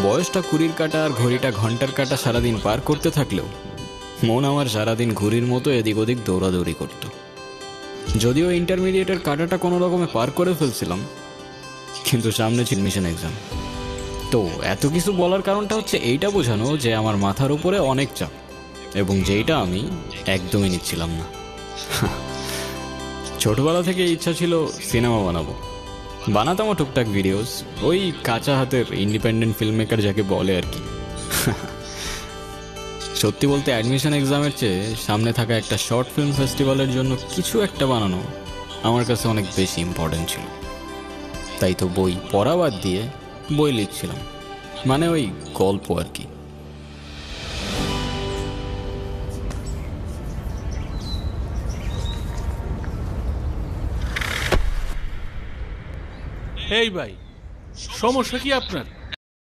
বয়সটা কুড়ির কাটা আর ঘড়িটা ঘন্টার কাটা সারাদিন পার করতে থাকলেও মন আমার সারাদিন ঘুড়ির মতো এদিক ওদিক দৌড়াদৌড়ি করত। যদিও ইন্টারমিডিয়েটের কাটাটা কোনো রকমে পার করে ফেলছিলাম, কিন্তু সামনে ছিল মিশন এক্সাম। তো এত কিছু বলার কারণটা হচ্ছে এইটা বোঝানো যে আমার মাথার উপরে অনেক চাপ, এবং যেইটা আমি একদমই নিচ্ছিলাম না। ছোটবেলা থেকে ইচ্ছা ছিল সিনেমা বানাবো, বানাতামও টুকটাক ভিডিওস, ওই কাঁচা হাতের ইন্ডিপেন্ডেন্ট ফিল্ম মেকার যাকে বলে আর কি। সত্যি বলতে অ্যাডমিশন এক্সামের চেয়ে সামনে থাকা একটা শর্ট ফিল্ম ফেস্টিভ্যালের জন্য কিছু একটা বানানো আমার কাছে অনেক বেশি ইম্পর্টেন্ট ছিল। তাই তো বই পড়া বাদ দিয়ে বই লিখছিলাম, মানে ওই গল্প আর কি। এই ভাই, সমস্যা কি আপনার?